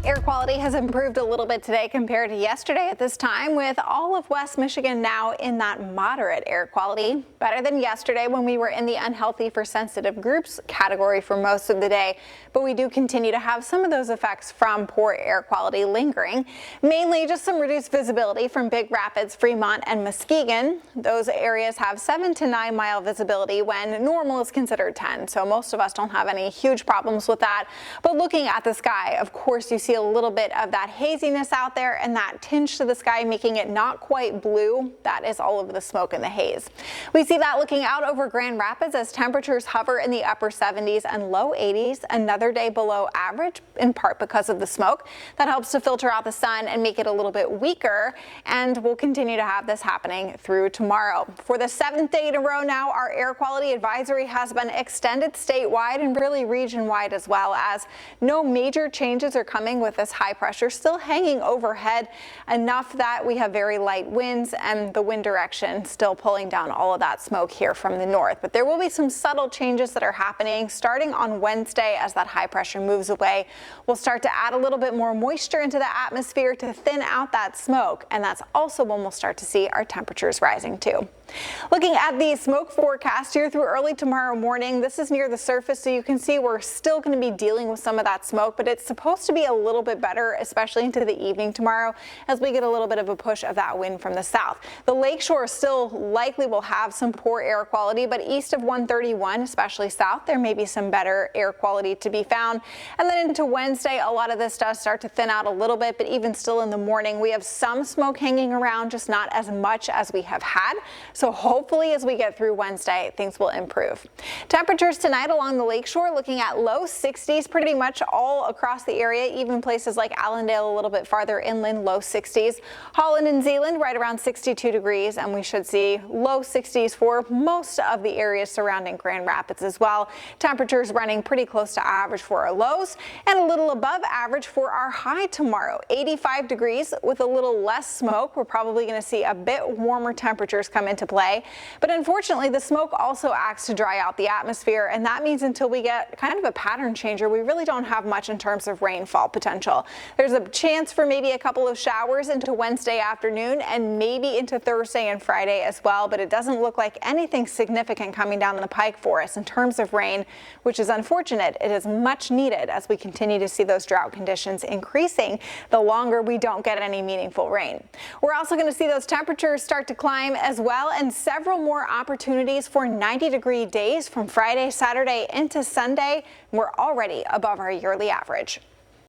Air quality has improved a little bit today compared to yesterday at this time, with all of West Michigan now in that moderate air quality. Better than yesterday when we were in the unhealthy for sensitive groups category for most of the day. But we do continue to have some of those effects from poor air quality lingering. Mainly just some reduced visibility from Big Rapids, Fremont, and Muskegon. Those areas have 7 to 9 mile visibility when normal is considered 10. So most of us don't have any huge problems with that. But looking at the sky, of course, you see a little bit of that haziness out there and that tinge to the sky, making it not quite blue. That is all of the smoke and the haze. We see that looking out over Grand Rapids as temperatures hover in the upper 70s and low 80s, another day below average, in part because of the smoke. That helps to filter out the sun and make it a little bit weaker, and we'll continue to have this happening through tomorrow. For the 7th day in a row now, our air quality advisory has been extended statewide and really region-wide as well, as no major changes are coming with this high pressure still hanging overhead, enough that we have very light winds and the wind direction still pulling down all of that smoke here from the north. But there will be some subtle changes that are happening starting on Wednesday as that high pressure moves away. We'll start to add a little bit more moisture into the atmosphere to thin out that smoke, and that's also when we'll start to see our temperatures rising too. Looking at the smoke forecast here through early tomorrow morning, this is near the surface, so you can see we're still going to be dealing with some of that smoke, but it's supposed to be a little bit better, especially into the evening tomorrow as we get a little bit of a push of that wind from the south. The lakeshore still likely will have some poor air quality, but east of 131, especially south, there may be some better air quality to be found. And then into Wednesday, a lot of this does start to thin out a little bit, but even still in the morning, we have some smoke hanging around, just not as much as we have had. So hopefully as we get through Wednesday, things will improve. Temperatures tonight along the lakeshore looking at low 60s pretty much all across the area, even places like Allendale a little bit farther inland, low 60s. Holland and Zeeland right around 62 degrees, and we should see low 60s for most of the areas surrounding Grand Rapids as well. Temperatures running pretty close to average for our lows and a little above average for our high tomorrow. 85 degrees with a little less smoke. We're probably going to see a bit warmer temperatures come into play. But unfortunately, the smoke also acts to dry out the atmosphere, and that means until we get kind of a pattern changer, we really don't have much in terms of rainfall potential. There's a chance for maybe a couple of showers into Wednesday afternoon and maybe into Thursday and Friday as well, but it doesn't look like anything significant coming down the pike for us in terms of rain, which is unfortunate. It is much needed as we continue to see those drought conditions increasing the longer we don't get any meaningful rain. We're also going to see those temperatures start to climb as well, and several more opportunities for 90-degree days from Friday, Saturday into Sunday. We're already above our yearly average.